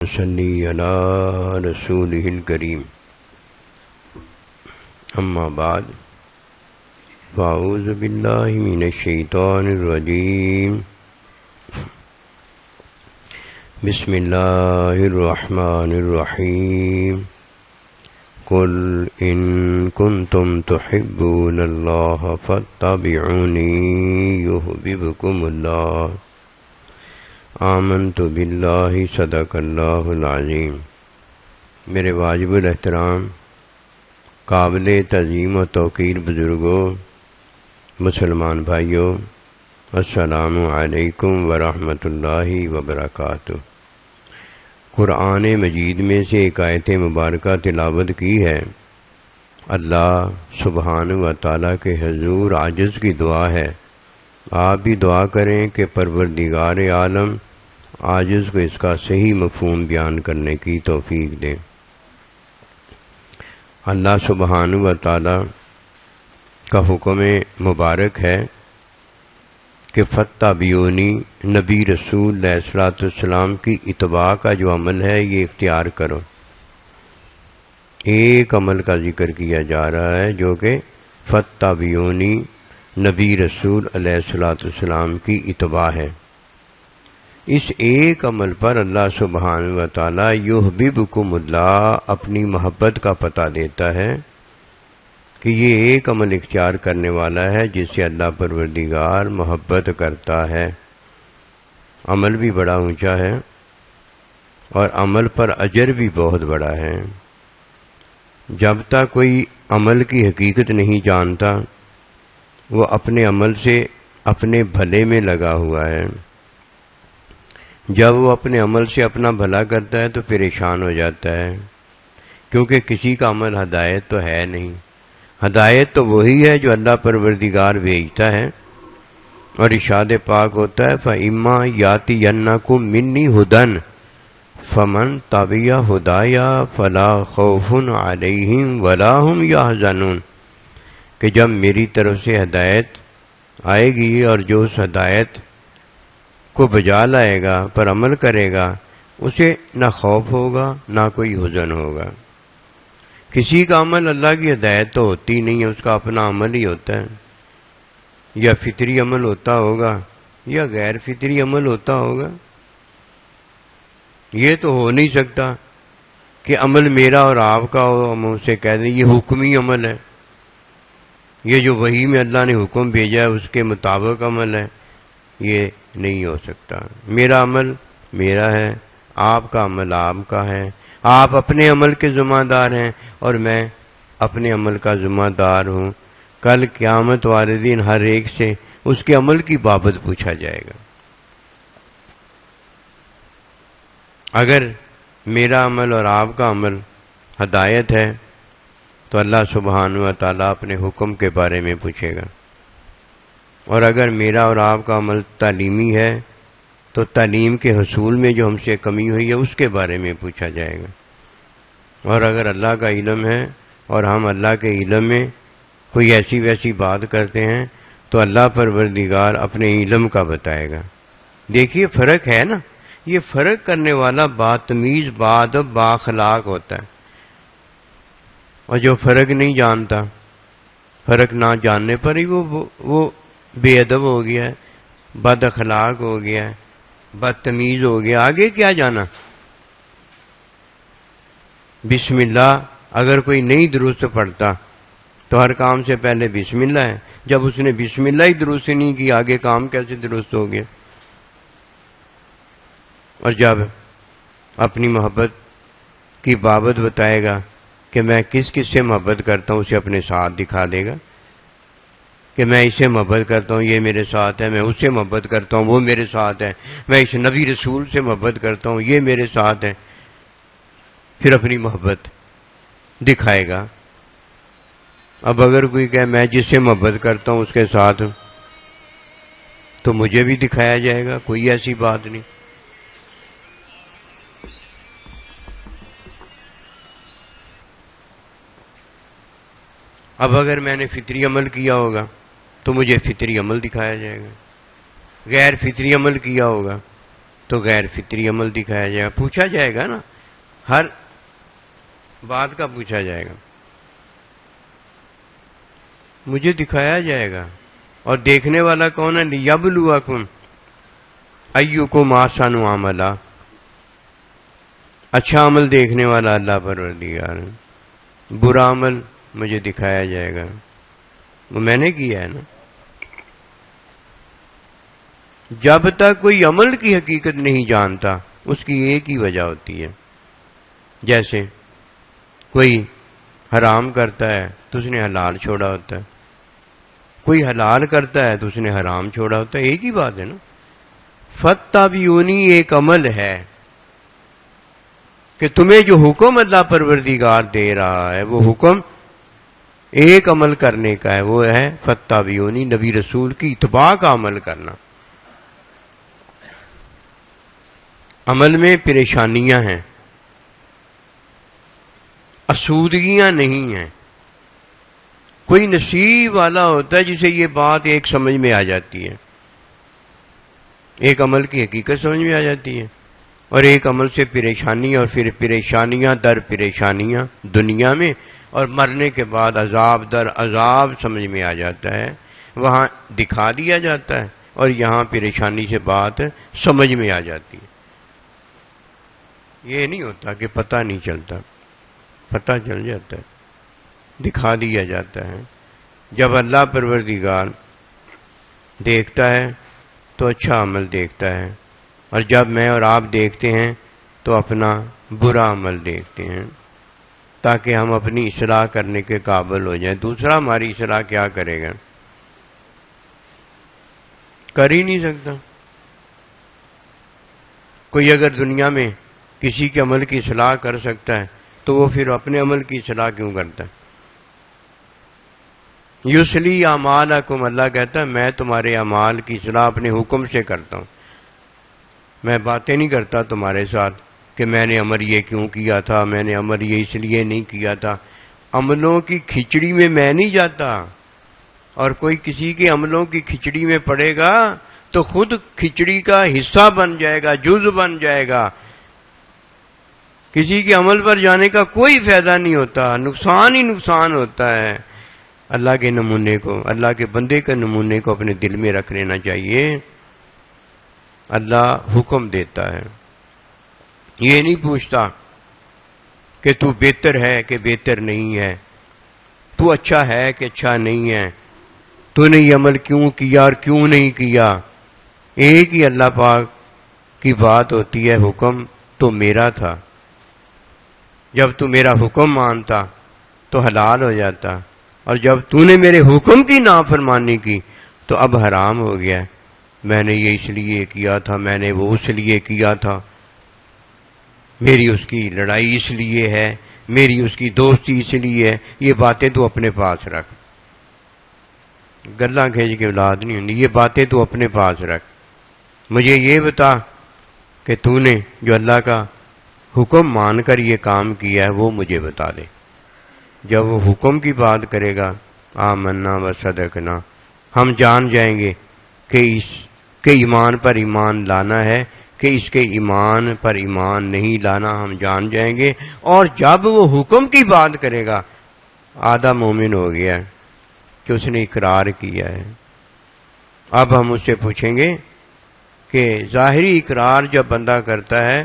صلی علی رسولہ الکریم اما بعد فاعوذ باللہ من الشیطان الرجیم بسم اللہ الرحمن الرحیم قل ان کنتم تحبون اللہ فاتبعونی یحببکم اللہ آمنت باللہ صدق اللہ العظیم۔ میرے واجب الاحترام قابل تعظیم و توقیر بزرگوں، مسلمان بھائیوں، السلام علیکم ورحمۃ اللہ وبرکاتہ۔ قرآن مجید میں سے ایک آیت مبارکہ تلاوت کی ہے۔ اللہ سبحانہ و تعالیٰ کے حضور عاجز کی دعا ہے، آپ بھی دعا کریں کہ پروردگار عالم عاجز کو اس کا صحیح مفہوم بیان کرنے کی توفیق دے۔ اللہ سبحانہ و تعالی کا حکم مبارک ہے کہ فاتبعونی، نبی رسول علیہ الصلوۃ والسلام کی اتباع کا جو عمل ہے یہ اختیار کرو۔ ایک عمل کا ذکر کیا جا رہا ہے جو کہ فاتبعونی، نبی رسول علیہ الصلوۃ والسلام کی اتباع ہے۔ اس ایک عمل پر اللہ سبحانہ و تعالی یحببکم اللہ اپنی محبت کا پتہ دیتا ہے کہ یہ ایک عمل اختیار کرنے والا ہے جس سے اللہ پروردگار محبت کرتا ہے۔ عمل بھی بڑا اونچا ہے اور عمل پر اجر بھی بہت بڑا ہے۔ جب تک کوئی عمل کی حقیقت نہیں جانتا وہ اپنے عمل سے اپنے بھلے میں لگا ہوا ہے۔ جب وہ اپنے عمل سے اپنا بھلا کرتا ہے تو پریشان ہو جاتا ہے، کیونکہ کسی کا عمل ہدایت تو ہے نہیں۔ ہدایت تو وہی ہے جو اللہ پروردگار بھیجتا ہے، اور ارشاد پاک ہوتا ہے فَإِمَّا يَأْتِيَنَّكُم مِّنِّي هُدًى فَمَن تَبِعَ هُدَايَ فَلَا خَوْفٌ عَلَيْهِمْ وَلَا هُمْ يَحْزَنُونَ، کہ جب میری طرف سے ہدایت آئے گی اور جو اس ہدایت کو بجا لائے گا، پر عمل کرے گا، اسے نہ خوف ہوگا نہ کوئی حزن ہوگا۔ کسی کا عمل اللہ کی ہدایت تو ہوتی نہیں ہے، اس کا اپنا عمل ہی ہوتا ہے، یا فطری عمل ہوتا ہوگا یا غیر فطری عمل ہوتا ہوگا۔ یہ تو ہو نہیں سکتا کہ عمل میرا اور آپ کا ہو، ہم اسے کہہ دیں یہ حکمی عمل ہے، یہ جو وحی میں اللہ نے حکم بھیجا ہے اس کے مطابق عمل ہے، یہ نہیں ہو سکتا۔ میرا عمل میرا ہے، آپ کا عمل آپ کا ہے، آپ اپنے عمل کے ذمہ دار ہیں اور میں اپنے عمل کا ذمہ دار ہوں۔ کل قیامت والے دن ہر ایک سے اس کے عمل کی بابت پوچھا جائے گا۔ اگر میرا عمل اور آپ کا عمل ہدایت ہے تو اللہ سبحانہ و تعالیٰ اپنے حکم کے بارے میں پوچھے گا، اور اگر میرا اور آپ کا عمل تعلیمی ہے تو تعلیم کے حصول میں جو ہم سے کمی ہوئی ہے اس کے بارے میں پوچھا جائے گا، اور اگر اللہ کا علم ہے اور ہم اللہ کے علم میں کوئی ایسی ویسی بات کرتے ہیں تو اللہ پروردگار اپنے علم کا بتائے گا۔ دیکھیے فرق ہے نا، یہ فرق کرنے والا باتمیز باادب بااخلاق ہوتا ہے، اور جو فرق نہیں جانتا، فرق نہ جاننے پر ہی وہ بے ادب ہو گیا ہے، بد اخلاق ہو گیا ہے، بدتمیز ہو گیا۔ آگے کیا جانا؟ بسم اللہ اگر کوئی نہیں درست پڑھتا تو ہر کام سے پہلے بسم اللہ ہے، جب اس نے بسم اللہ ہی درست نہیں کی آگے کام کیسے درست ہو گیا؟ اور جب اپنی محبت کی بابت بتائے گا کہ میں کس کس سے محبت کرتا ہوں، اسے اپنے ساتھ دکھا دے گا کہ میں اسے محبت کرتا ہوں، یہ میرے ساتھ ہے، میں اس سے محبت کرتا ہوں، وہ میرے ساتھ ہے، میں اس نبی رسول سے محبت کرتا ہوں، یہ میرے ساتھ ہے۔ پھر اپنی محبت دکھائے گا۔ اب اگر کوئی کہے میں جس سے محبت کرتا ہوں اس کے ساتھ ہوں تو مجھے بھی دکھایا جائے گا، کوئی ایسی بات نہیں۔ اب اگر میں نے فطری عمل کیا ہوگا تو مجھے فطری عمل دکھایا جائے گا، غیر فطری عمل کیا ہوگا تو غیر فطری عمل دکھایا جائے گا. پوچھا جائے گا نا، ہر بات کا پوچھا جائے گا، مجھے دکھایا جائے گا. اور دیکھنے والا کون ہے؟ لیبلوکم ایکم احسن عملا. اچھا عمل دیکھنے والا اللہ پروردگار ہے، برا عمل مجھے دکھایا جائے گا، وہ میں نے کیا ہے نا. جب تک کوئی عمل کی حقیقت نہیں جانتا اس کی ایک ہی وجہ ہوتی ہے. جیسے کوئی حرام کرتا ہے تو اس نے حلال چھوڑا ہوتا ہے، کوئی حلال کرتا ہے تو اس نے حرام چھوڑا ہوتا ہے، ایک ہی بات ہے نا. فاتبعونی ایک عمل ہے کہ تمہیں جو حکم اللہ پروردگار دے رہا ہے وہ حکم ایک عمل کرنے کا ہے، وہ ہے فاتبعونی، نبی رسول کی اتباع کا عمل کرنا. عمل میں پریشانیاں ہیں، اسودگیاں نہیں ہیں. کوئی نصیب والا ہوتا ہے جسے یہ بات ایک سمجھ میں آ جاتی ہے، ایک عمل کی حقیقت سمجھ میں آ جاتی ہے، اور ایک عمل سے پریشانی، اور پھر پریشانیاں در پریشانیاں دنیا میں، اور مرنے کے بعد عذاب در عذاب سمجھ میں آ جاتا ہے. وہاں دکھا دیا جاتا ہے اور یہاں پریشانی سے بات سمجھ میں آ جاتی ہے. یہ نہیں ہوتا کہ پتہ نہیں چلتا، پتہ چل جاتا ہے، دکھا دیا جاتا ہے. جب اللہ پروردگار دیکھتا ہے تو اچھا عمل دیکھتا ہے، اور جب میں اور آپ دیکھتے ہیں تو اپنا برا عمل دیکھتے ہیں، تاکہ ہم اپنی اصلاح کرنے کے قابل ہو جائیں. دوسرا ہماری اصلاح کیا کرے گا؟ کر ہی نہیں سکتا. کوئی اگر دنیا میں کسی کے عمل کی اصلاح کر سکتا ہے تو وہ پھر اپنے عمل کی اصلاح کیوں کرتا ہے؟ یصلی اعمالکم، اللہ کہتا ہے میں تمہارے اعمال کی اصلاح اپنے حکم سے کرتا ہوں. میں باتیں نہیں کرتا تمہارے ساتھ کہ میں نے عمل یہ کیوں کیا تھا، میں نے عمل یہ اس لیے نہیں کیا تھا. عملوں کی کھچڑی میں میں نہیں جاتا، اور کوئی کسی کے عملوں کی کھچڑی میں پڑے گا تو خود کھچڑی کا حصہ بن جائے گا، جز بن جائے گا. کسی کے عمل پر جانے کا کوئی فائدہ نہیں ہوتا، نقصان ہی نقصان ہوتا ہے. اللہ کے نمونے کو، اللہ کے بندے کے نمونے کو اپنے دل میں رکھ لینا چاہیے. اللہ حکم دیتا ہے، یہ نہیں پوچھتا کہ تو بہتر ہے کہ بہتر نہیں ہے، تو اچھا ہے کہ اچھا نہیں ہے، تو نے یہ عمل کیوں کیا اور کیوں نہیں کیا. ایک ہی اللہ پاک کی بات ہوتی ہے، حکم تو میرا تھا، جب تو میرا حکم مانتا تو حلال ہو جاتا، اور جب تو نے میرے حکم کی نافرمانی کی تو اب حرام ہو گیا. میں نے یہ اس لیے کیا تھا، میں نے وہ اس لیے کیا تھا، میری اس کی لڑائی اس لیے ہے، میری اس کی دوستی اس لیے ہے. یہ باتیں تو اپنے پاس رکھ، گلاں کھینچ کے اولاد نہیں ہوتی. یہ باتیں تو اپنے پاس رکھ. مجھے یہ بتا کہ تو نے جو اللہ کا حکم مان کر یہ کام کیا ہے وہ مجھے بتا دے. جب وہ حکم کی بات کرے گا، آمنا و صدقنا، ہم جان جائیں گے کہ اس کے ایمان پر ایمان لانا ہے کہ اس کے ایمان پر ایمان نہیں لانا، ہم جان جائیں گے. اور جب وہ حکم کی بات کرے گا، آدھا مومن ہو گیا کہ اس نے اقرار کیا ہے. اب ہم اس سے پوچھیں گے کہ ظاہری اقرار جب بندہ کرتا ہے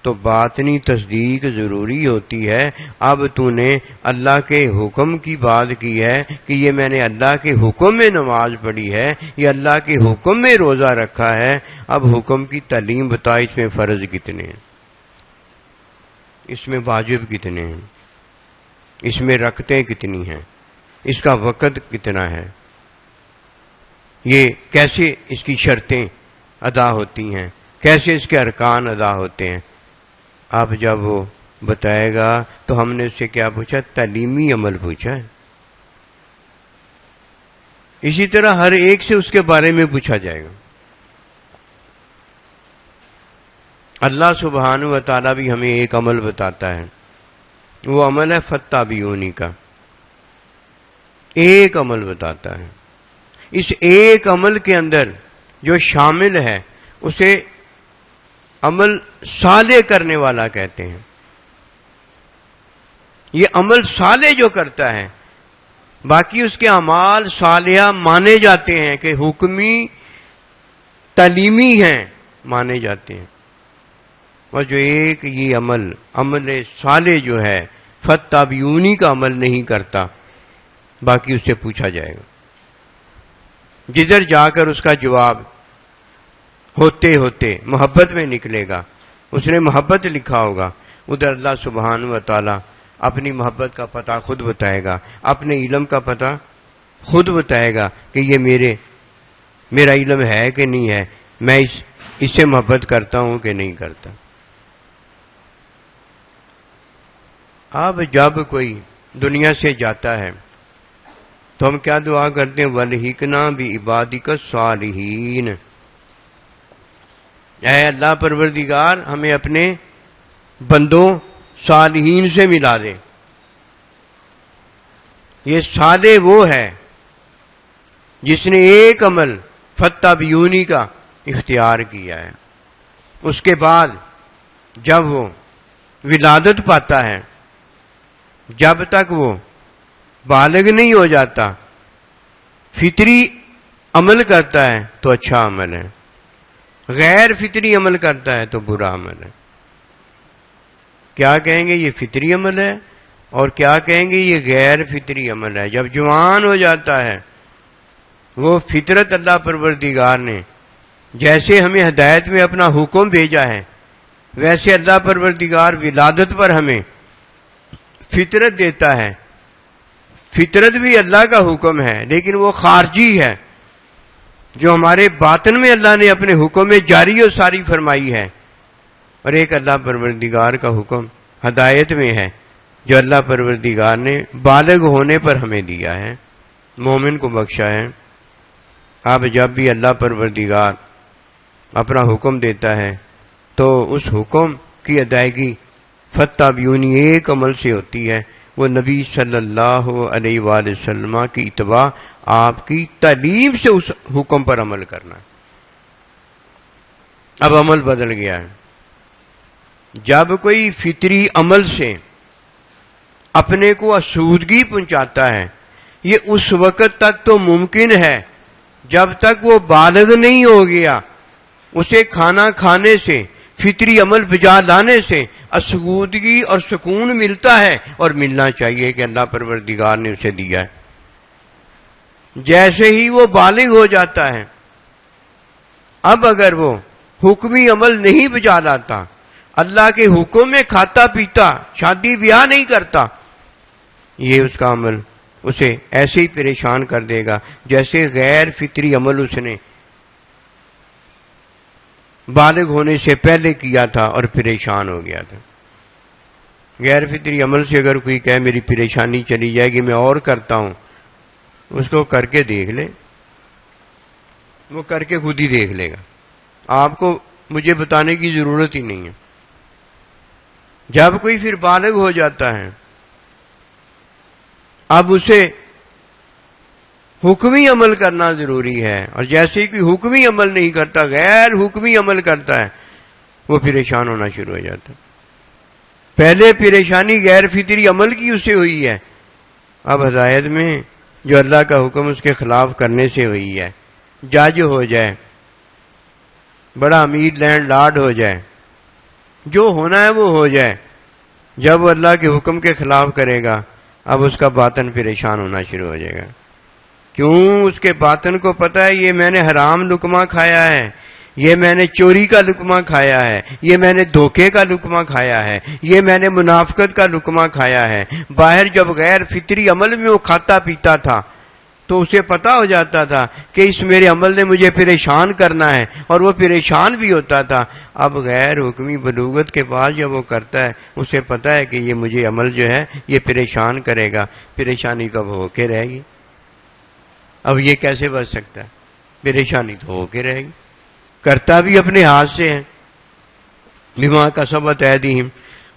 تو باطنی تصدیق ضروری ہوتی ہے. اب تو نے اللہ کے حکم کی بات کی ہے کہ یہ میں نے اللہ کے حکم میں نماز پڑھی ہے، یہ اللہ کے حکم میں روزہ رکھا ہے. اب حکم کی تعلیم بتا، اس میں فرض کتنے ہیں، اس میں واجب کتنے ہیں، اس میں رکعتیں کتنی ہیں، اس کا وقت کتنا ہے، یہ کیسے اس کی شرطیں ادا ہوتی ہیں، کیسے اس کے ارکان ادا ہوتے ہیں. اب جب وہ بتائے گا تو ہم نے اس سے کیا پوچھا؟ تعلیمی عمل پوچھا ہے. اسی طرح ہر ایک سے اس کے بارے میں پوچھا جائے گا. اللہ سبحانہ و تعالیٰ بھی ہمیں ایک عمل بتاتا ہے، وہ عمل ہے فاتبعونی کا. ایک عمل بتاتا ہے، اس ایک عمل کے اندر جو شامل ہے اسے عمل صالح کرنے والا کہتے ہیں. یہ عمل صالح جو کرتا ہے، باقی اس کے اعمال صالحہ مانے جاتے ہیں کہ حکمی تعلیمی ہیں، مانے جاتے ہیں. اور جو ایک یہ عمل صالح جو ہے فتابیونی کا عمل نہیں کرتا، باقی اس سے پوچھا جائے گا. جدھر جا کر اس کا جواب ہوتے ہوتے محبت میں نکلے گا، اس نے محبت لکھا ہوگا، ادھر اللہ سبحانہ و تعالی اپنی محبت کا پتہ خود بتائے گا، اپنے علم کا پتہ خود بتائے گا کہ یہ میرا علم ہے کہ نہیں ہے، میں اس سے محبت کرتا ہوں کہ نہیں کرتا. اب جب کوئی دنیا سے جاتا ہے تو ہم کیا دعا کرتے ہیں؟ وَلْحِقْنَا بِعِبَادِكَ الصَّالِحِينَ. اے اللہ پروردگار ہمیں اپنے بندوں صالحین سے ملا دے. یہ صالح وہ ہے جس نے ایک عمل فتابیونی کا اختیار کیا ہے. اس کے بعد جب وہ ولادت پاتا ہے، جب تک وہ بالغ نہیں ہو جاتا، فطری عمل کرتا ہے تو اچھا عمل ہے، غیر فطری عمل کرتا ہے تو برا عمل ہے. کیا کہیں گے؟ یہ فطری عمل ہے، اور کیا کہیں گے؟ یہ غیر فطری عمل ہے. جب جوان ہو جاتا ہے، وہ فطرت اللہ پروردگار نے جیسے ہمیں ہدایت میں اپنا حکم بھیجا ہے، ویسے اللہ پروردگار ولادت پر ہمیں فطرت دیتا ہے. فطرت بھی اللہ کا حکم ہے، لیکن وہ خارجی ہے، جو ہمارے باطن میں اللہ نے اپنے حکم میں جاری و ساری فرمائی ہے. اور ایک اللہ پروردگار کا حکم ہدایت میں ہے، جو اللہ پروردگار نے بالغ ہونے پر ہمیں دیا ہے، مومن کو بخشا ہے. اب جب بھی اللہ پروردگار اپنا حکم دیتا ہے تو اس حکم کی ادائیگی فتابیونی ایک عمل سے ہوتی ہے، وہ نبی صلی اللہ علیہ وآلہ وسلم کی اتباع، آپ کی تعلیم سے اس حکم پر عمل کرنا. اب عمل بدل گیا ہے. جب کوئی فطری عمل سے اپنے کو آسودگی پہنچاتا ہے، یہ اس وقت تک تو ممکن ہے جب تک وہ بالغ نہیں ہو گیا. اسے کھانا کھانے سے، فطری عمل بجا لانے سے آسودگی اور سکون ملتا ہے، اور ملنا چاہیے کہ اللہ پروردگار نے اسے دیا ہے. جیسے ہی وہ بالغ ہو جاتا ہے، اب اگر وہ حکمی عمل نہیں بجا لاتا، اللہ کے حکم میں کھاتا پیتا، شادی بیاہ نہیں کرتا، یہ اس کا عمل اسے ایسے ہی پریشان کر دے گا جیسے غیر فطری عمل اس نے بالغ ہونے سے پہلے کیا تھا اور پریشان ہو گیا تھا. غیر فطری عمل سے اگر کوئی کہے میری پریشانی چلی جائے گی، میں اور کرتا ہوں، اس کو کر کے دیکھ لے، وہ کر کے خود ہی دیکھ لے گا. آپ کو مجھے بتانے کی ضرورت ہی نہیں ہے. جب کوئی پھر بالغ ہو جاتا ہے، اب اسے حکمی عمل کرنا ضروری ہے، اور جیسے کوئی حکمی عمل نہیں کرتا، غیر حکمی عمل کرتا ہے، وہ پریشان ہونا شروع ہو جاتا ہے. پہلے پریشانی غیر فطری عمل کی اسے ہوئی ہے، اب ہدایت میں جو اللہ کا حکم اس کے خلاف کرنے سے ہوئی ہے. جج ہو جائے، بڑا امیر لینڈ لارڈ ہو جائے، جو ہونا ہے وہ ہو جائے، جب وہ اللہ کے حکم کے خلاف کرے گا، اب اس کا باطن پریشان ہونا شروع ہو جائے گا. کیوں؟ اس کے باطن کو پتہ ہے یہ میں نے حرام لقمہ کھایا ہے، یہ میں نے چوری کا لقمہ کھایا ہے، یہ میں نے دھوکے کا لقمہ کھایا ہے، یہ میں نے منافقت کا لقمہ کھایا ہے. باہر جب غیر فطری عمل میں وہ کھاتا پیتا تھا تو اسے پتا ہو جاتا تھا کہ اس میرے عمل نے مجھے پریشان کرنا ہے، اور وہ پریشان بھی ہوتا تھا. اب غیر حکمی بلوغت کے بعد جب وہ کرتا ہے، اسے پتا ہے کہ یہ مجھے عمل جو ہے یہ پریشان کرے گا. پریشانی کب ہو کے رہے گی؟ اب یہ کیسے بچ سکتا ہے؟ پریشانی تو ہو کے رہے گی. کرتا بھی اپنے ہاتھ سے ہے، بما کسبت ایدیہم،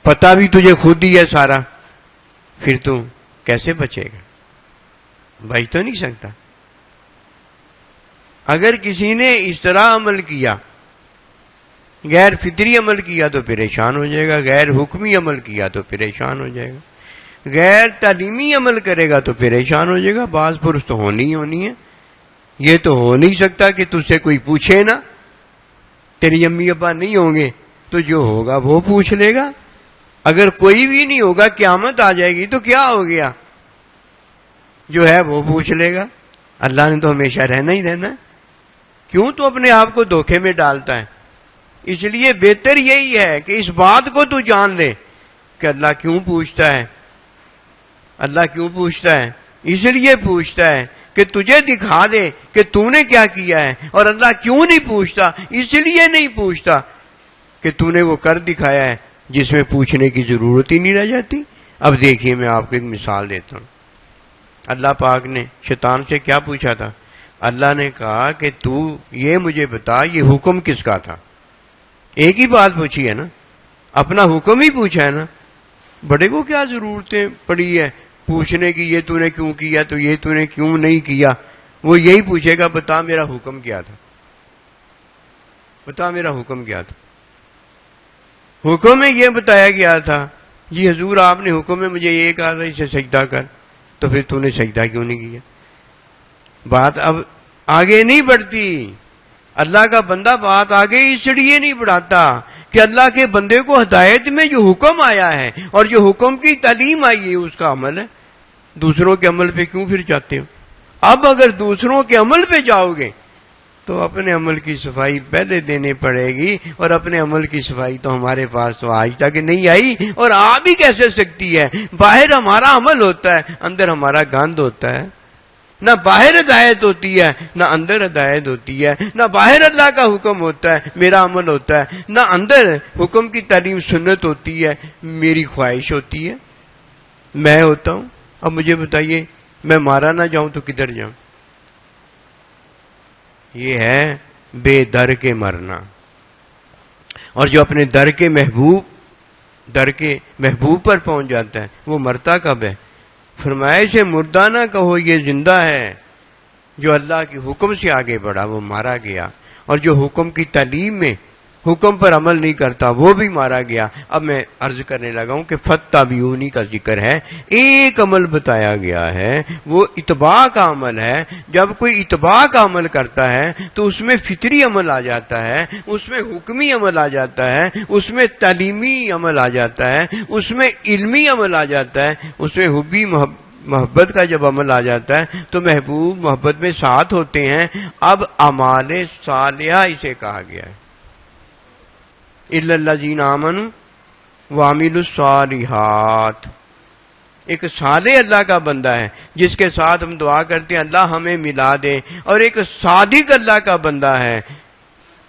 پتا بھی تجھے خود ہی ہے سارا، پھر تو کیسے بچے گا؟ بچ تو نہیں سکتا. اگر کسی نے اس طرح عمل کیا غیر فطری عمل کیا تو پریشان ہو جائے گا، غیر حکمی عمل کیا تو پریشان ہو جائے گا، غیر تعلیمی عمل کرے گا تو پریشان ہو جائے گا۔ بعض پرس تو ہونی ہی ہونی ہے۔ یہ تو ہو نہیں سکتا کہ تجھ سے کوئی پوچھے نا، تیری امی ابا نہیں ہوں گے تو جو ہوگا وہ پوچھ لے گا۔ اگر کوئی بھی نہیں ہوگا، قیامت آ جائے گی تو کیا ہو گیا، جو ہے وہ پوچھ لے گا۔ اللہ نے تو ہمیشہ رہنا ہی رہنا ہے، کیوں تو اپنے آپ کو دھوکے میں ڈالتا ہے؟ اس لیے بہتر یہی ہے کہ اس بات کو تو جان لے کہ اللہ کیوں پوچھتا ہے۔ اللہ کیوں پوچھتا ہے؟ اس لیے پوچھتا ہے کہ تجھے دکھا دے کہ تو نے کیا کیا ہے۔ اور اللہ کیوں نہیں پوچھتا؟ اس لیے نہیں پوچھتا کہ تو نے وہ کر دکھایا ہے جس میں پوچھنے کی ضرورت ہی نہیں رہ جاتی۔ اب دیکھیے، میں آپ کو ایک مثال دیتا ہوں۔ اللہ پاک نے شیطان سے کیا پوچھا تھا؟ اللہ نے کہا کہ تو یہ مجھے بتا، یہ حکم کس کا تھا؟ ایک ہی بات پوچھی ہے نا، اپنا حکم ہی پوچھا ہے نا۔ بڑے کو کیا ضرورتیں پڑی ہے پوچھنے کی، یہ تو نے کیوں کیا، تو یہ تو نے کیوں نہیں کیا؟ وہ یہی پوچھے گا، بتا میرا حکم کیا تھا، بتا میرا حکم کیا تھا۔ حکم میں یہ بتایا گیا تھا، جی حضور آپ نے حکم میں مجھے یہ کہا تھا اسے سجدہ کر، تو پھر تو نے سجدہ کیوں نہیں کیا؟ بات اب آگے نہیں بڑھتی۔ اللہ کا بندہ بات آگے اس لیے نہیں بڑھاتا کہ اللہ کے بندے کو ہدایت میں جو حکم آیا ہے اور جو حکم کی تعلیم آئی ہے اس کا عمل ہے۔ دوسروں کے عمل پہ کیوں پھر جاتے ہو؟ اب اگر دوسروں کے عمل پہ جاؤ گے تو اپنے عمل کی صفائی پہلے دینے پڑے گی، اور اپنے عمل کی صفائی تو ہمارے پاس تو آج تک نہیں آئی، اور آ بھی کیسے سکتی ہے؟ باہر ہمارا عمل ہوتا ہے، اندر ہمارا گند ہوتا ہے۔ نہ باہر ہدایت ہوتی ہے، نہ اندر ہدایت ہوتی ہے۔ نہ باہر اللہ کا حکم ہوتا ہے، میرا عمل ہوتا ہے، نہ اندر حکم کی تعلیم سنت ہوتی ہے، میری خواہش ہوتی ہے، میں ہوتا ہوں۔ اب مجھے بتائیے، میں مارا نہ جاؤں تو کدھر جاؤں؟ یہ ہے بے در کے مرنا۔ اور جو اپنے در کے محبوب پر پہنچ جاتا ہے وہ مرتا کب ہے؟ فرمایا اسے مردہ نہ کہو، یہ زندہ ہے۔ جو اللہ کے حکم سے آگے بڑھا وہ مارا گیا، اور جو حکم کی تعلیم میں حکم پر عمل نہیں کرتا وہ بھی مارا گیا۔ اب میں عرض کرنے لگا ہوں کہ فتبعونی کا ذکر ہے، ایک عمل بتایا گیا ہے، وہ اتباع کا عمل ہے۔ جب کوئی اتباع کا عمل کرتا ہے تو اس میں فطری عمل آ جاتا ہے، اس میں حکمی عمل آ جاتا ہے، اس میں تعلیمی عمل آ جاتا ہے، اس میں علمی عمل آ جاتا ہے، اس میں حبی محبت کا جب عمل آ جاتا ہے تو محبوب محبت میں ساتھ ہوتے ہیں۔ اب اعمال صالحہ اسے کہا گیا ہے، الا الذین آمنوا وعملوا الصالحات۔ ایک صالح اللہ کا بندہ ہے جس کے ساتھ ہم دعا کرتے ہیں اللہ ہمیں ملا دے، اور ایک صادق اللہ کا بندہ ہے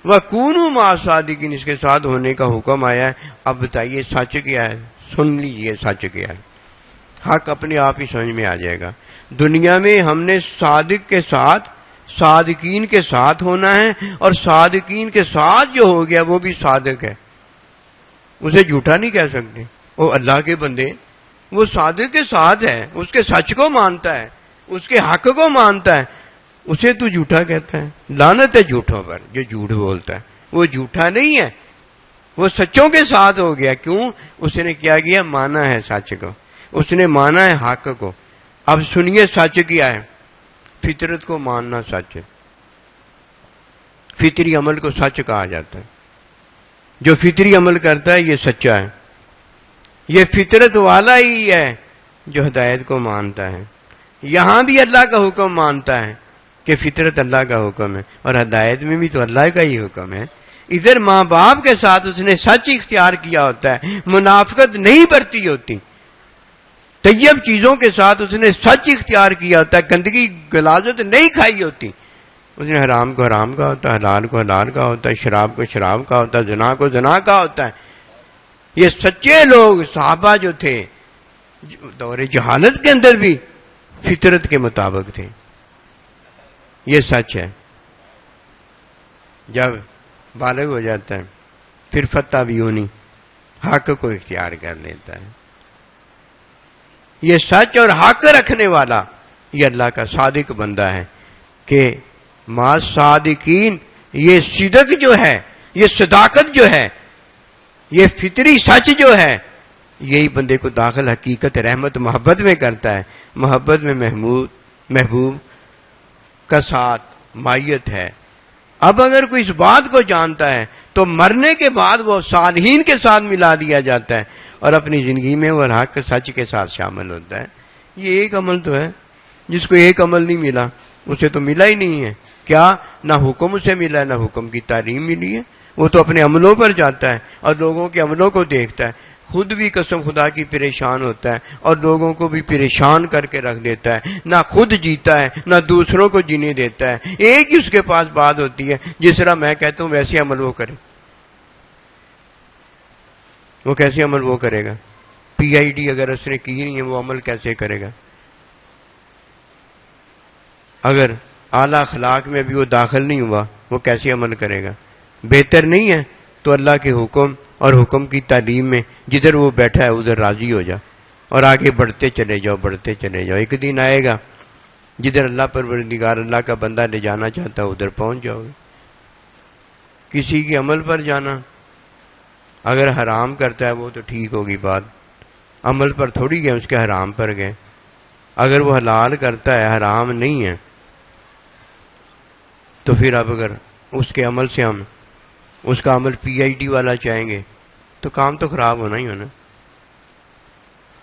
وَكُونُوا مَعَ الصَّادِقِينَ، اس کے ساتھ ہونے کا حکم آیا ہے۔ اب بتائیے سچ کیا ہے؟ سن لیجئے سچ کیا ہے، حق اپنے آپ ہی سمجھ میں آ جائے گا۔ دنیا میں ہم نے صادق کے ساتھ، صادقین کے ساتھ ہونا ہے، اور صادقین کے ساتھ جو ہو گیا وہ بھی صادق ہے، اسے جھوٹا نہیں کہہ سکتے۔ وہ اللہ کے بندے، وہ صادق کے ساتھ ہے، اس کے سچ کو مانتا ہے، اس کے حق کو مانتا ہے، اسے تو جھوٹا کہتا ہے۔ لعنت ہے جھوٹوں پر جو جھوٹ بولتا ہے، وہ جھوٹا نہیں ہے، وہ سچوں کے ساتھ ہو گیا۔ کیوں؟ اس نے کیا کیا؟ مانا ہے سچ کو، اس نے مانا ہے حق کو۔ اب سنیے سچ کیا ہے؟ فطرت کو ماننا سچ ہے، فطری عمل کو سچ کہا جاتا ہے۔ جو فطری عمل کرتا ہے یہ سچا ہے، یہ فطرت والا ہی ہے جو ہدایت کو مانتا ہے۔ یہاں بھی اللہ کا حکم مانتا ہے کہ فطرت اللہ کا حکم ہے، اور ہدایت میں بھی تو اللہ کا ہی حکم ہے۔ ادھر ماں باپ کے ساتھ اس نے سچ اختیار کیا ہوتا ہے، منافقت نہیں برتی ہوتی۔ طیب چیزوں کے ساتھ اس نے سچ اختیار کیا ہوتا ہے، گندگی غلاظت نہیں کھائی ہوتی۔ اس نے حرام کو حرام کا ہوتا ہے، حلال کو حلال کا ہوتا ہے، شراب کو شراب کا ہوتا ہے، زنا کو زنا کا ہوتا ہے۔ یہ سچے لوگ صحابہ جو تھے دور جہالت کے اندر بھی فطرت کے مطابق تھے، یہ سچ ہے۔ جب بالغ ہو جاتا ہے پھر فتبعونی، حق کو اختیار کر لیتا ہے۔ یہ سچ اور حق رکھنے والا یہ اللہ کا صادق بندہ ہے کہ ما صادقین، یہ صدق جو ہے یہ صداقت جو ہے، یہ فطری سچ جو ہے، یہی بندے کو داخل حقیقت رحمت محبت میں کرتا ہے. محبت میں محبوب کا ساتھ مائیت ہے. اب اگر کوئی اس بات کو جانتا ہے تو مرنے کے بعد وہ صالحین کے ساتھ ملا دیا جاتا ہے اور اپنی زندگی میں وہ حق سچ کے ساتھ شامل ہوتا ہے. یہ ایک عمل تو ہے. جس کو ایک عمل نہیں ملا اسے تو ملا ہی نہیں ہے. کیا؟ نہ حکم اسے ملا ہے، نہ حکم کی تعلیم ملی ہے. وہ تو اپنے عملوں پر جاتا ہے اور لوگوں کے عملوں کو دیکھتا ہے. خود بھی قسم خدا کی پریشان ہوتا ہے اور لوگوں کو بھی پریشان کر کے رکھ دیتا ہے. نہ خود جیتا ہے نہ دوسروں کو جینے دیتا ہے. ایک ہی اس کے پاس بات ہوتی ہے، جس طرح میں کہتا ہوں ویسے عمل وہ کرے. وہ کیسے عمل وہ کرے گا؟ پی آئی ڈی اگر اس نے کی نہیں ہے وہ عمل کیسے کرے گا؟ اگر اعلی اخلاق میں بھی وہ داخل نہیں ہوا وہ کیسے عمل کرے گا؟ بہتر نہیں ہے تو اللہ کے حکم اور حکم کی تعلیم میں جدھر وہ بیٹھا ہے ادھر راضی ہو جا اور آگے بڑھتے چلے جاؤ، بڑھتے چلے جاؤ. ایک دن آئے گا جدھر اللہ پروردگار اللہ کا بندہ لے جانا چاہتا ہے ادھر پہنچ جاؤ گے. کسی کے عمل پر جانا، اگر حرام کرتا ہے وہ تو ٹھیک ہوگی بات، عمل پر تھوڑی گئے اس کے حرام پر گئے. اگر وہ حلال کرتا ہے حرام نہیں ہے تو پھر اب اگر اس کے عمل سے ہم اس کا عمل پی آئی ڈی والا چاہیں گے تو کام تو خراب ہونا ہی ہونا.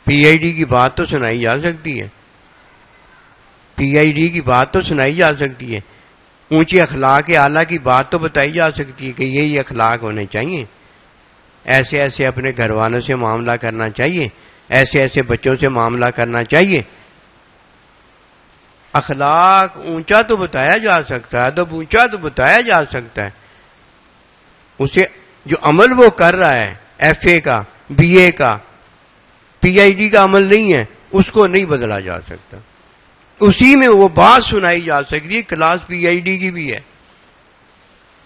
پی آئی ڈی کی بات تو سنائی جا سکتی ہے، پی آئی ڈی کی بات تو سنائی جا سکتی ہے، اونچے اخلاق اعلیٰ کی بات تو بتائی جا سکتی ہے کہ یہی اخلاق ہونے چاہیے، ایسے ایسے اپنے گھر والوں سے معاملہ کرنا چاہیے، ایسے ایسے بچوں سے معاملہ کرنا چاہیے. اخلاق اونچا تو بتایا جا سکتا ہے، ادب اونچا تو بتایا جا سکتا ہے. اسے جو عمل وہ کر رہا ہے ایف اے کا، بی اے کا، پی آئی ڈی کا عمل نہیں ہے، اس کو نہیں بدلا جا سکتا. اسی میں وہ بات سنائی جا سکتی ہے. کلاس پی آئی ڈی کی بھی ہے،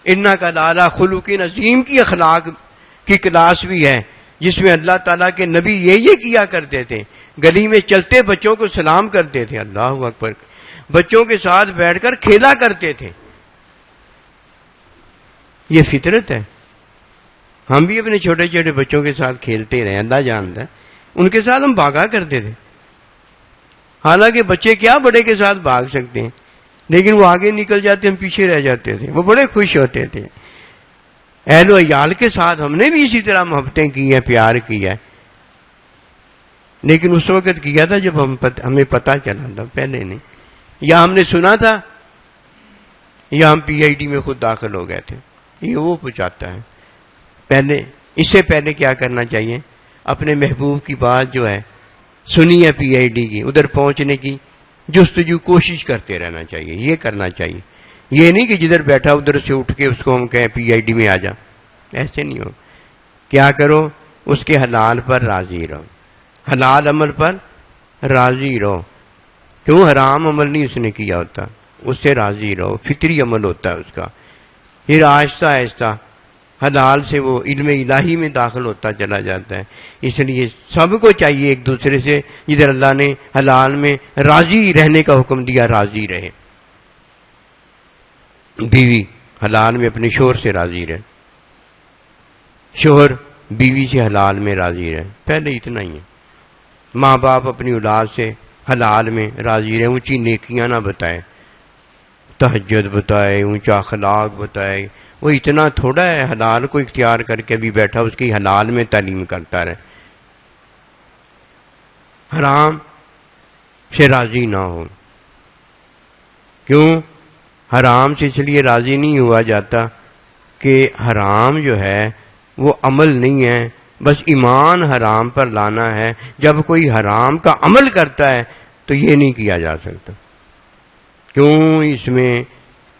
انک لعلی خلق عظیم کی اخلاق کی کلاس بھی ہے، جس میں اللہ تعالیٰ کے نبی یہ کیا کرتے تھے. گلی میں چلتے بچوں کو سلام کرتے تھے، اللہ اکبر، بچوں کے ساتھ بیٹھ کر کھیلا کرتے تھے. یہ فطرت ہے. ہم بھی اپنے چھوٹے چھوٹے بچوں کے ساتھ کھیلتے رہے، اللہ جانتا ہے. ان کے ساتھ ہم بھاگا کرتے تھے. حالانکہ بچے کیا بڑے کے ساتھ بھاگ سکتے ہیں، لیکن وہ آگے نکل جاتے، ہم پیچھے رہ جاتے تھے. وہ بڑے خوش ہوتے تھے. اہل و عیال کے ساتھ ہم نے بھی اسی طرح محبتیں کی ہیں، پیار کیا ہے، لیکن اس وقت کیا تھا جب ہمیں پتہ چلا تھا، پہلے نہیں. یا ہم نے سنا تھا یا ہم پی آئی ڈی میں خود داخل ہو گئے تھے. یہ وہ پہنچاتا ہے. پہلے اس سے پہلے کیا کرنا چاہیے؟ اپنے محبوب کی بات جو ہے سنی ہے پی آئی ڈی کی، ادھر پہنچنے کی جستجو کوشش کرتے رہنا چاہیے. یہ کرنا چاہیے. یہ نہیں کہ جدھر بیٹھا ادھر سے اٹھ کے اس کو ہم کہیں پی آئی ڈی میں آ جا. ایسے نہیں ہو. کیا کرو؟ اس کے حلال پر راضی رہو، حلال عمل پر راضی رہو. کیوں؟ حرام عمل نہیں اس نے کیا ہوتا، اس سے راضی رہو. فطری عمل ہوتا ہے اس کا. پھر آہستہ آہستہ حلال سے وہ علم الہی میں داخل ہوتا چلا جاتا ہے. اس لیے سب کو چاہیے ایک دوسرے سے جدھر اللہ نے حلال میں راضی رہنے کا حکم دیا راضی رہے. بیوی حلال میں اپنے شوہر سے راضی رہے، شوہر بیوی سے حلال میں راضی رہے. پہلے اتنا ہی ہے. ماں باپ اپنی اولاد سے حلال میں راضی رہے. اونچی نیکیاں نہ بتائے، تہجد بتائے، اونچا اخلاق بتائے. وہ اتنا تھوڑا ہے حلال کو اختیار کر کے بھی بیٹھا اس کی حلال میں تعلیم کرتا رہے. حرام سے راضی نہ ہو. کیوں؟ حرام سے اس لیے راضی نہیں ہوا جاتا کہ حرام جو ہے وہ عمل نہیں ہے، بس ایمان حرام پر لانا ہے. جب کوئی حرام کا عمل کرتا ہے تو یہ نہیں کیا جا سکتا. کیوں؟ اس میں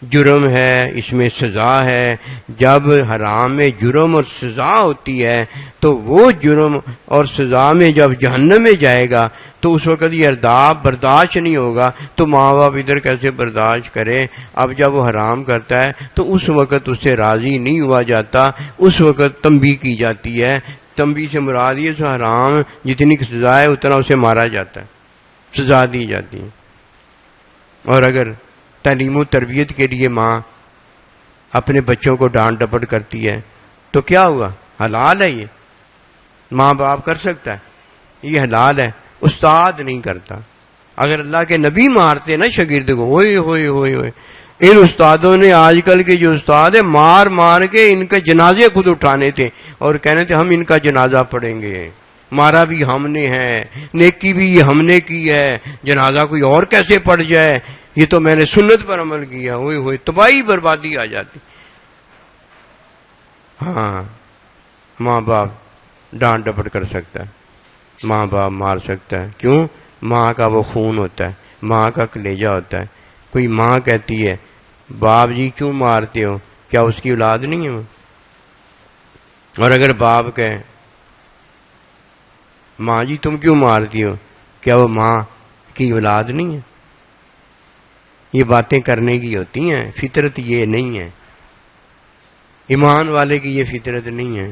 جرم ہے، اس میں سزا ہے. جب حرام میں جرم اور سزا ہوتی ہے تو وہ جرم اور سزا میں جب جہنم میں جائے گا تو اس وقت یہ عذاب برداشت نہیں ہوگا. تو ماں باپ ادھر کیسے برداشت کرے؟ اب جب وہ حرام کرتا ہے تو اس وقت اس سے راضی نہیں ہوا جاتا. اس وقت تنبیہ کی جاتی ہے. تنبیہ سے مراد یہ سو حرام جتنی کی سزا ہے اتنا اسے مارا جاتا ہے، سزا دی جاتی ہے. اور اگر تعلیم و تربیت کے لیے ماں اپنے بچوں کو ڈانٹ ڈپٹ کرتی ہے تو کیا ہوا؟ حلال ہے یہ، ماں باپ کر سکتا ہے، یہ حلال ہے، استاد نہیں کرتا۔ اگر اللہ کے نبی مارتے نا شاگرد کو، ہوئے ہوئے ہوئے ہوئے، ان استادوں نے آج کل کے جو استاد ہیں مار مار کے ان کے جنازے خود اٹھانے تھے اور کہنے تھے ہم ان کا جنازہ پڑھیں گے، مارا بھی ہم نے ہے، نیکی بھی یہ ہم نے کی ہے، جنازہ کوئی اور کیسے پڑھ جائے، یہ تو میں نے سنت پر عمل کیا، ہوئے ہوئے تباہی بربادی آ جاتی۔ ہاں، ماں باپ ڈانٹ ڈپٹ کر سکتا ہے، ماں باپ مار سکتا ہے، کیوں؟ ماں کا وہ خون ہوتا ہے، ماں کا کلیجہ ہوتا ہے۔ کوئی ماں کہتی ہے باپ جی کیوں مارتے ہو، کیا اس کی اولاد نہیں ہے وہ؟ اور اگر باپ کہے ماں جی تم کیوں مارتی ہو، کیا وہ ماں کی اولاد نہیں ہے؟ یہ باتیں کرنے کی ہوتی ہیں، فطرت یہ نہیں ہے، ایمان والے کی یہ فطرت نہیں ہے۔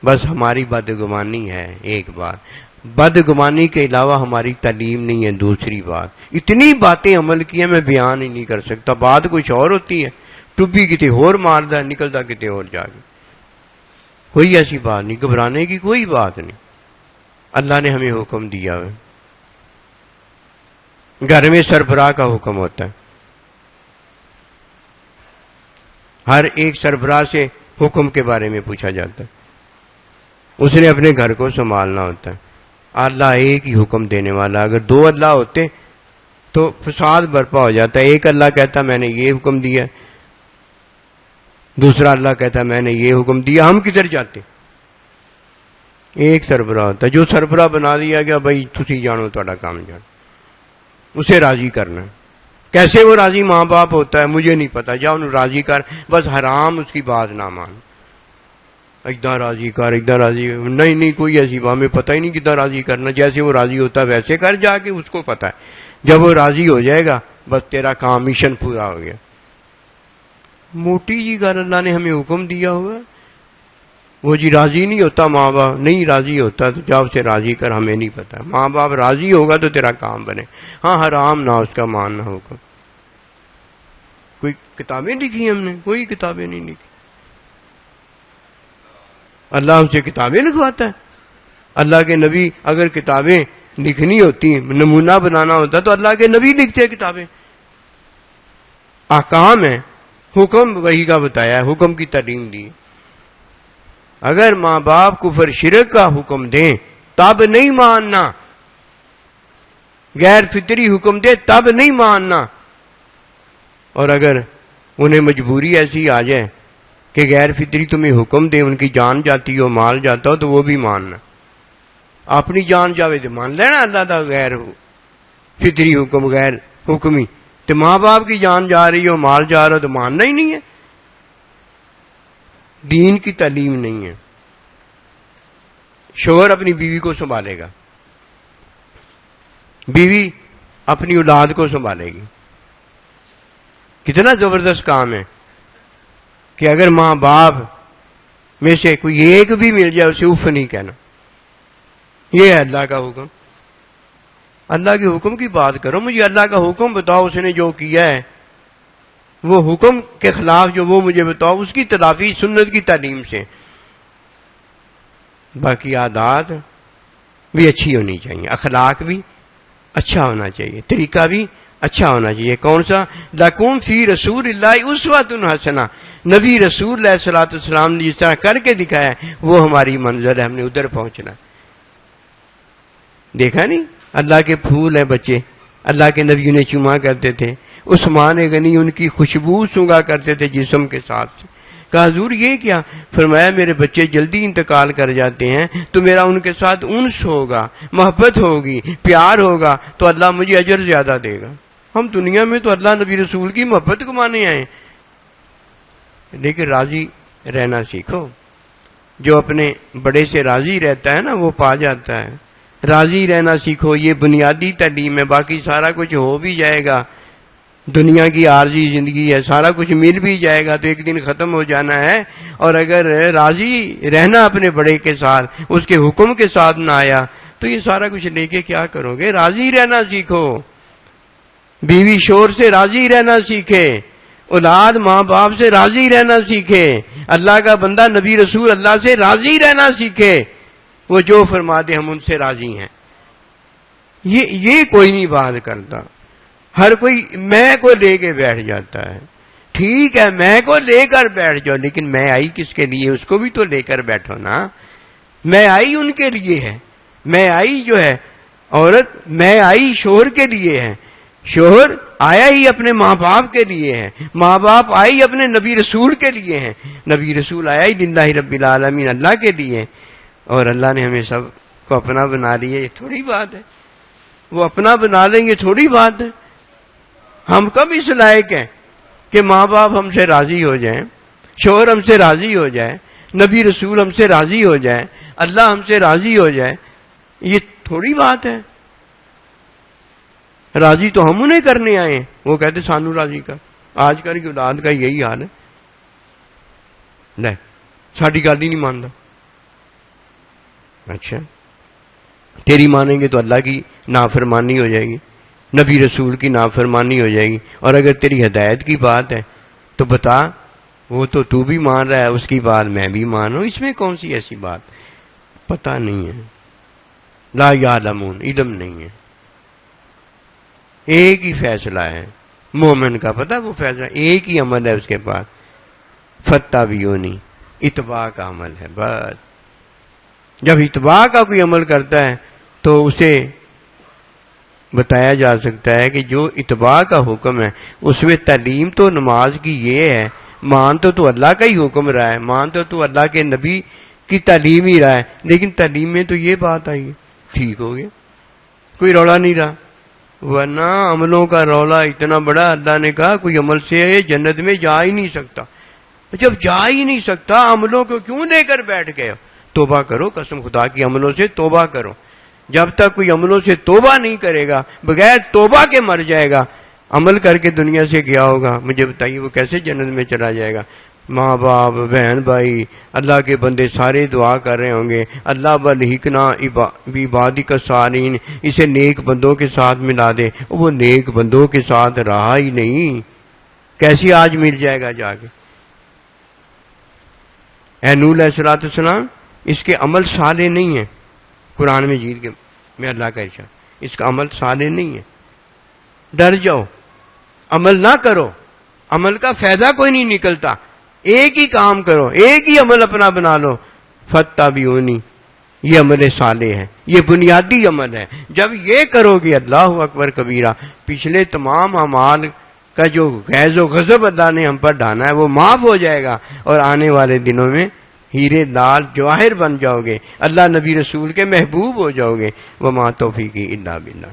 بس ہماری بدگمانی ہے ایک بات، بدگمانی کے علاوہ ہماری تعلیم نہیں ہے دوسری بات۔ اتنی باتیں عمل کی ہیں میں بیان ہی نہیں کر سکتا، بات کچھ اور ہوتی ہے، ٹبی کتے اور ماردا ہے، نکلتا کتے اور جا کے۔ کوئی ایسی بات نہیں، گھبرانے کی کوئی بات نہیں، اللہ نے ہمیں حکم دیا ہے۔ گھر میں سربراہ کا حکم ہوتا ہے، ہر ایک سربراہ سے حکم کے بارے میں پوچھا جاتا ہے، اس نے اپنے گھر کو سنبھالنا ہوتا ہے۔ اللہ ایک ہی حکم دینے والا، اگر دو اللہ ہوتے تو فساد برپا ہو جاتا ہے۔ ایک اللہ کہتا میں نے یہ حکم دیا، دوسرا اللہ کہتا میں نے یہ حکم دیا، ہم کدھر جاتے؟ ایک سربراہ ہوتا ہے، جو سربراہ بنا دیا گیا بھائی تسی جانو تہاڈا کام جانو، اسے راضی کرنا۔ کیسے وہ راضی ماں باپ ہوتا ہے مجھے نہیں پتا، جا انہوں راضی کر، بس حرام اس کی بات نہ مان، ادھر راضی کر ادھر راضی کر، نہیں کوئی ایسی بات، ہمیں پتہ ہی نہیں کدھر راضی کرنا، جیسے وہ راضی ہوتا ہے ویسے کر، جا کے اس کو پتا ہے، جب وہ راضی ہو جائے گا بس تیرا کام مشن پورا ہو گیا۔ موٹی جی گل اللہ نے ہمیں حکم دیا ہوا، وہ جی راضی نہیں ہوتا ماں باپ، نہیں راضی ہوتا تو جا اسے راضی کر، ہمیں نہیں پتا، ماں باپ راضی ہوگا تو تیرا کام بنے۔ ہاں حرام نہ اس کا ماننا ہوگا۔ کوئی کتابیں لکھی ہم نے؟ کوئی کتابیں نہیں لکھی، اللہ اسے کتابیں لکھواتا ہے۔ اللہ کے نبی اگر کتابیں لکھنی ہوتی، نمونہ بنانا ہوتا تو اللہ کے نبی لکھتے کتابیں۔ احکام ہے، حکم وہی کا بتایا ہے، حکم کی تعلیم دی۔ اگر ماں باپ کفر شرک کا حکم دیں تب نہیں ماننا، غیر فطری حکم دے تب نہیں ماننا، اور اگر انہیں مجبوری ایسی آ جائے کہ غیر فطری تمہیں حکم دے، ان کی جان جاتی ہو مال جاتا ہو تو وہ بھی ماننا۔ اپنی جان جاوے تو مان لینا اللہ دا غیر فطری حکم غیر حکمی، تو ماں باپ کی جان جا رہی ہو مال جا رہا ہو تو ماننا ہی نہیں ہے۔ دین کی تعلیم نہیں ہے۔ شوہر اپنی بیوی کو سنبھالے گا، بیوی اپنی اولاد کو سنبھالے گی۔ کتنا زبردست کام ہے کہ اگر ماں باپ میں سے کوئی ایک بھی مل جائے اسے اف نہیں کہنا، یہ ہے اللہ کا حکم۔ اللہ کے حکم کی بات کرو، مجھے اللہ کا حکم بتاؤ، اس نے جو کیا ہے وہ حکم کے خلاف جو وہ مجھے بتاؤ، اس کی تلافی سنت کی تعلیم سے۔ باقی عادات بھی اچھی ہونی چاہیے، اخلاق بھی اچھا ہونا چاہیے، طریقہ بھی اچھا ہونا چاہیے۔ کون سا؟ لَكُمْ فِي رَسُولِ اللَّهِ أُسْوَةٌ حَسَنَةٌ، نبی رسول علیہ الصلوۃ والسلام نے جس طرح کر کے دکھایا وہ ہماری منزل ہے، ہم نے ادھر پہنچنا۔ دیکھا نہیں، اللہ کے پھول ہیں بچے، اللہ کے نبی انہیں چوما کرتے تھے، عثمان غنی ان کی خوشبو سونگا کرتے تھے جسم کے ساتھ۔ کہا حضور یہ کیا؟ فرمایا میرے بچے جلدی انتقال کر جاتے ہیں تو میرا ان کے ساتھ انس ہوگا، محبت ہوگی، پیار ہوگا تو اللہ مجھے اجر زیادہ دے گا۔ ہم دنیا میں تو اللہ نبی رسول کی محبت کمانے آئے، لیکن راضی رہنا سیکھو۔ جو اپنے بڑے سے راضی رہتا ہے نا وہ پا جاتا ہے۔ راضی رہنا سیکھو، یہ بنیادی تعلیم ہے، باقی سارا کچھ ہو بھی جائے گا، دنیا کی عارضی زندگی ہے، سارا کچھ مل بھی جائے گا تو ایک دن ختم ہو جانا ہے۔ اور اگر راضی رہنا اپنے بڑے کے ساتھ، اس کے حکم کے ساتھ نہ آیا تو یہ سارا کچھ لے کے کیا کرو گے؟ راضی رہنا سیکھو، بیوی شور سے راضی رہنا سیکھے، اولاد ماں باپ سے راضی رہنا سیکھے، اللہ کا بندہ نبی رسول اللہ سے راضی رہنا سیکھے، وہ جو فرما دے ہم ان سے راضی ہیں۔ یہ کوئی نہیں بات کرتا، ہر کوئی میں کو لے کے بیٹھ جاتا ہے۔ ٹھیک ہے میں کو لے کر بیٹھ جاؤ، لیکن میں آئی کس کے لیے؟ اس کو بھی تو لے کر بیٹھو نا۔ میں آئی ان کے لیے ہے، میں آئی جو ہے عورت، میں آئی شوہر کے لیے ہے، شوہر آیا ہی اپنے ماں باپ کے لیے ہے، ماں باپ آئی اپنے نبی رسول کے لیے ہیں، نبی رسول آیا ہی للہ رب العالمین اللہ کے لیے، اور اللہ نے ہمیں سب کو اپنا بنا لیا۔ یہ تھوڑی بات ہے، وہ اپنا بنا لیں گے تھوڑی بات ہے۔ ہم کب اس لائق ہیں کہ ماں باپ ہم سے راضی ہو جائیں، شوہر ہم سے راضی ہو جائے، نبی رسول ہم سے راضی ہو جائے، اللہ ہم سے راضی ہو جائے؟ یہ تھوڑی بات ہے۔ راضی تو ہم انہیں کرنے آئے ہیں، وہ کہتے سانو راضی کر۔ آج کل کی اولاد کا یہی حال ہے، لے ساڈی گل ہی نہیں مانتا۔ اچھا تیری مانیں گے تو اللہ کی نافرمانی ہو جائے گی، نبی رسول کی نافرمانی ہو جائے گی، اور اگر تیری ہدایت کی بات ہے تو بتا، وہ تو بھی مان رہا ہے، اس کی بات میں بھی مانوں، اس میں کون سی ایسی بات؟ پتہ نہیں ہے، لا یعلمون، علم نہیں ہے۔ ایک ہی فیصلہ ہے مومن کا، پتہ وہ فیصلہ ایک ہی عمل ہے اس کے پاس، فاتبعونی، اتباع کا عمل ہے بس۔ جب اتباع کا کوئی عمل کرتا ہے تو اسے بتایا جا سکتا ہے کہ جو اتباع کا حکم ہے اس میں تعلیم تو نماز کی یہ ہے، مان تو اللہ کا ہی حکم رہا ہے، مان تو اللہ کے نبی کی تعلیم ہی رہا ہے، لیکن تعلیم میں تو یہ بات آئی ہے، ٹھیک ہو گیا، کوئی رولا نہیں رہا۔ ورنہ عملوں کا رولا اتنا بڑا، اللہ نے کہا کوئی عمل سے جنت میں جا ہی نہیں سکتا۔ جب جا ہی نہیں سکتا عملوں کو کیوں لے کر بیٹھ گئے؟ توبہ کرو، قسم خدا کی عملوں سے توبہ کرو۔ جب تک کوئی عملوں سے توبہ نہیں کرے گا، بغیر توبہ کے مر جائے گا، عمل کر کے دنیا سے گیا ہوگا، مجھے بتائیے وہ کیسے جنت میں چلا جائے گا؟ ماں باپ، بہن بھائی، اللہ کے بندے سارے دعا کر رہے ہوں گے، اللہ والحقنا بعبادک الصالحین، اسے نیک بندوں کے ساتھ ملا دے، وہ نیک بندوں کے ساتھ رہا ہی نہیں، کیسی آج مل جائے گا جا کے؟ اے نوح علیہ السلام، اس کے عمل صالح نہیں ہیں، قرآن مجید میں اللہ کا ارشاد، اس کا عمل صالح نہیں ہے۔ ڈر جاؤ، عمل نہ کرو، عمل کا فائدہ کوئی نہیں نکلتا، ایک ہی کام کرو، ایک ہی عمل اپنا بنا لو، فاتبعونی، یہ عمل صالح ہے، یہ بنیادی عمل ہے۔ جب یہ کرو گے، اللہ اکبر کبیرہ، پچھلے تمام اعمال کا جو غیظ و غضب اللہ نے ہم پر ڈھانا ہے وہ معاف ہو جائے گا، اور آنے والے دنوں میں ہیرے لال جواہر بن جاؤ گے، اللہ نبی رسول کے محبوب ہو جاؤ گے۔ وما توفیقی الا باللہ۔